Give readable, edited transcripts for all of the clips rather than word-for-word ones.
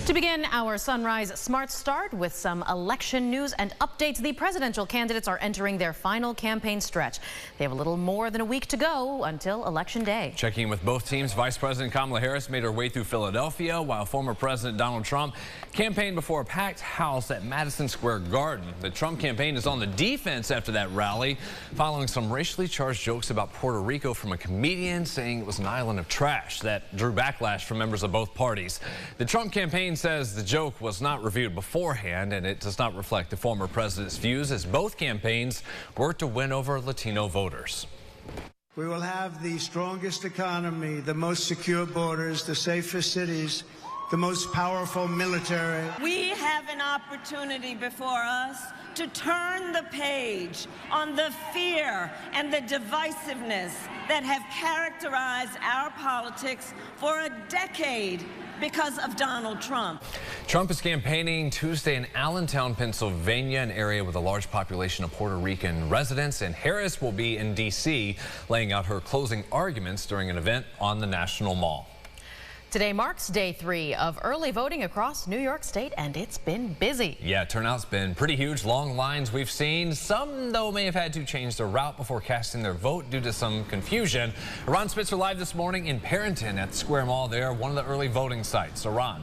To begin our Sunrise Smart Start with some election news and updates, the presidential candidates are entering their final campaign stretch. They have a little more than a week to go until Election Day. Checking in with both teams, Vice President Kamala Harris made her way through Philadelphia, while former President Donald Trump campaigned before a packed house at Madison Square Garden. The Trump campaign is on the defense after that rally, following some racially charged jokes about Puerto Rico from a comedian saying it was an island of trash that drew backlash from members of both parties. The Trump campaign says the joke was not reviewed beforehand, and it does not reflect the former president's views, as both campaigns work to win over Latino voters. We will have the strongest economy, the most secure borders, the safest cities, the most powerful military. We have an opportunity before us to turn the page on the fear and the divisiveness that have characterized our politics for a decade because of Donald Trump. Trump is campaigning Tuesday in Allentown, Pennsylvania, an area with a large population of Puerto Rican residents, and Harris will be in D.C. laying out her closing arguments during an event on the National Mall. Today marks day 3 of early voting across New York State, and it's been busy. Yeah, turnout's been pretty huge. Long lines we've seen. Some, though, may have had to change their route before casting their vote due to some confusion. Ron Spitzer live this morning in Perrington at the Square Mall there, one of the early voting sites. So, Ron.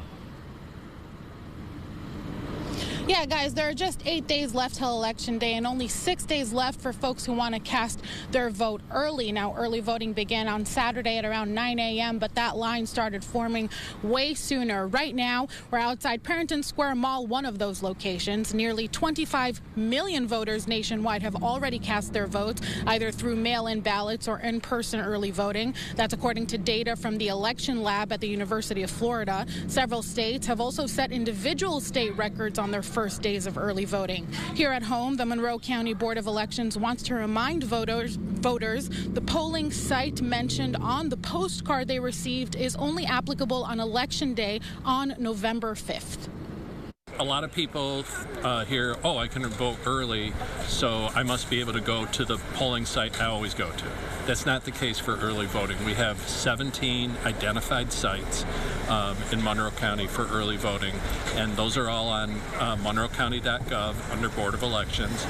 Yeah, guys, there are just 8 days left till Election Day and only 6 days left for folks who want to cast their vote early. Now, early voting began on Saturday at around 9 a.m., but that line started forming way sooner. Right now, we're outside Perrington Square Mall, one of those locations. Nearly 25 million voters nationwide have already cast their votes, either through mail-in ballots or in-person early voting. That's according to data from the Election Lab at the University of Florida. Several states have also set individual state records on their first days of early voting. Here at home, the Monroe County Board of Elections wants to remind voters the polling site mentioned on the postcard they received is only applicable on Election Day on November 5th. A lot of people hear, oh, I can vote early, so I must be able to go to the polling site I always go to. That's not the case for early voting. We have 17 identified sites in Monroe County for early voting, and those are all on monroecounty.gov under Board of Elections.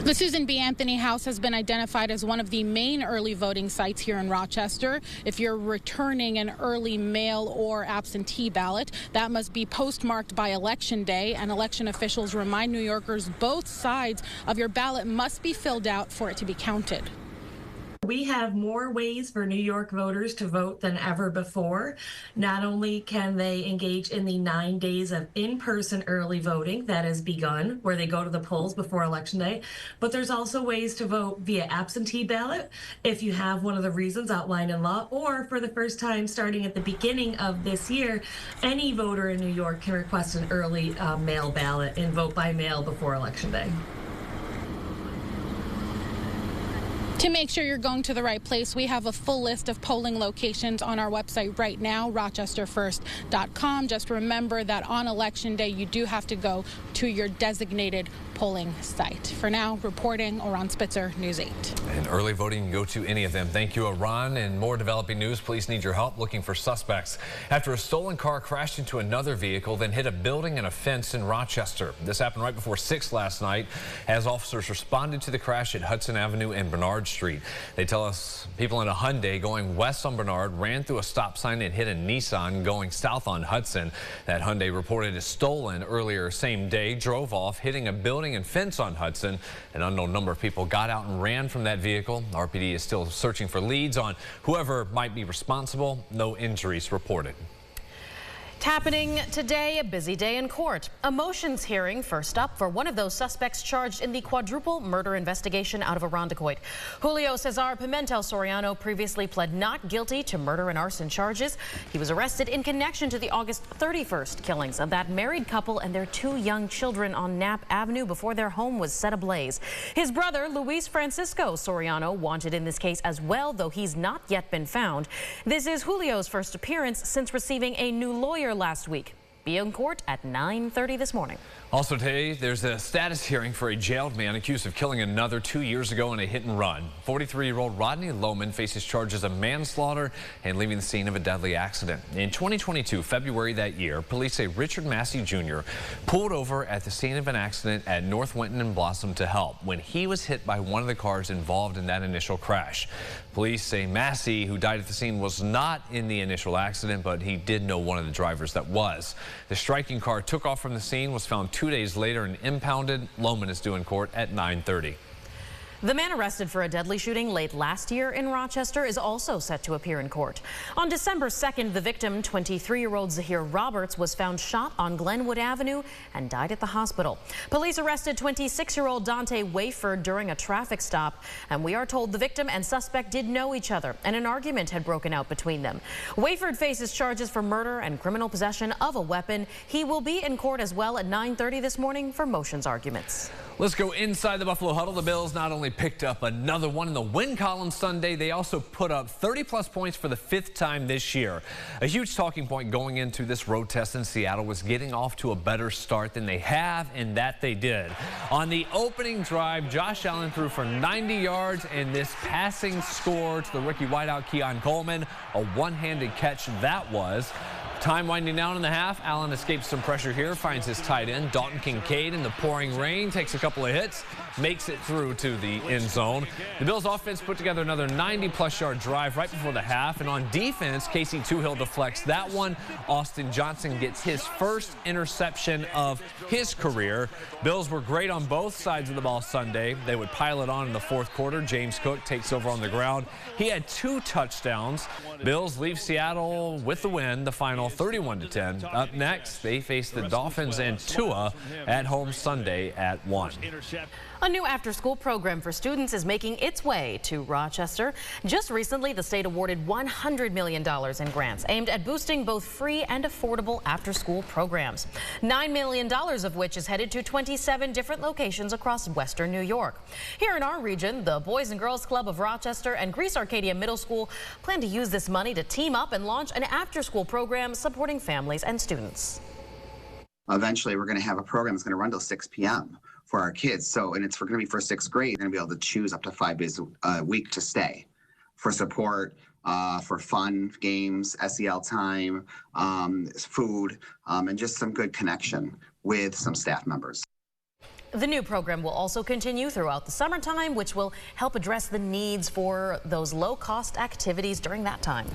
The Susan B. Anthony House has been identified as one of the main early voting sites here in Rochester. If you're returning an early mail or absentee ballot, that must be postmarked by Election Day, and election officials remind New Yorkers both sides of your ballot must be filled out for it to be counted. We have more ways for New York voters to vote than ever before. Not only can they engage in the 9 days of in-person early voting that has begun, where they go to the polls before Election Day, but there's also ways to vote via absentee ballot if you have one of the reasons outlined in law, or for the first time starting at the beginning of this year, any voter in New York can request an early mail ballot and vote by mail before Election Day. To make sure you're going to the right place, we have a full list of polling locations on our website right now, rochesterfirst.com. Just remember that on Election Day, you do have to go to your designated polling site. For now, reporting, Ron Spitzer, News 8. And early voting, you can go to any of them. Thank you, Ron. And more developing news, police need your help looking for suspects after a stolen car crashed into another vehicle, then hit a building and a fence in Rochester. This happened right before 6 last night as officers responded to the crash at Hudson Avenue and Bernard Street. They tell us people in a Hyundai going west on Bernard ran through a stop sign and hit a Nissan going south on Hudson. That Hyundai reported is stolen earlier same day, drove off, hitting a building and fence on Hudson. An unknown number of people got out and ran from that vehicle. RPD is still searching for leads on whoever might be responsible. No injuries reported. Happening today, a busy day in court. A motions hearing first up for one of those suspects charged in the quadruple murder investigation out of Irondequoit. Julio Sorano previously pled not guilty to murder and arson charges. He was arrested in connection to the August 31st killings of that married couple and their 2 young children on Knapp Avenue before their home was set ablaze. His brother, Luis Francisco Sorano, wanted in this case as well, though he's not yet been found. This is Julio's first appearance since receiving a new lawyer last week. be in court at 9:30 this morning. Also today, there's a status hearing for a jailed man accused of killing another 2 years ago in a hit and run. 43-year-old Rodney Leman faces charges of manslaughter and leaving the scene of a deadly accident. In 2022, February that year, police say Richard Massey Jr. pulled over at the scene of an accident at North Winton and Blossom to help when he was hit by one of the cars involved in that initial crash. Police say Massey, who died at the scene, was not in the initial accident, but he did know one of the drivers that was. The striking car took off from the scene, was found 2 days later and impounded. Leman is due in court at 9:30. The man arrested for a deadly shooting late last year in Rochester is also set to appear in court. On December 2nd, the victim, 23-year-old Zahir Roberts, was found shot on Glenwood Avenue and died at the hospital. Police arrested 26-year-old Dante Waford during a traffic stop, and we are told the victim and suspect did know each other and an argument had broken out between them. Waford faces charges for murder and criminal possession of a weapon. He will be in court as well at 9:30 this morning for motions arguments. Let's go inside the Buffalo Huddle. The Bills not only picked up another one in the win column Sunday, they also put up 30-plus points for the 5th time this year. A huge talking point going into this road test in Seattle was getting off to a better start than they have, and that they did. On the opening drive, Josh Allen threw for 90 yards, and this passing score to the rookie wideout Keon Coleman, a one-handed catch that was. Time winding down in the half, Allen escapes some pressure here, finds his tight end, Dalton Kincaid, in the pouring rain, takes a couple of hits, makes it through to the end zone. The Bills offense put together another 90-plus yard drive right before the half, and on defense, Casey Toohill deflects that one. Austin Johnson gets his first interception of his career. Bills were great on both sides of the ball Sunday. They would pile it on in the fourth quarter. James Cook takes over on the ground. He had 2 touchdowns. Bills leave Seattle with the win, the final 31-10. Up next, they face the Dolphins and Tua at home Sunday at 1. A new after-school program for students is making its way to Rochester. Just recently, the state awarded $100 million in grants aimed at boosting both free and affordable after-school programs. $9 million of which is headed to 27 different locations across western New York. Here in our region, the Boys and Girls Club of Rochester and Greece Arcadia Middle School plan to use this money to team up and launch an after-school program supporting families and students. Eventually, we're going to have a program that's going to run till 6 p.m. for our kids. So, and it's going to be for 6th grade. They're going to be able to choose up to 5 days a week to stay for support, for fun, games, SEL time, food, and just some good connection with some staff members. The new program will also continue throughout the summertime, which will help address the needs for those low-cost activities during that time.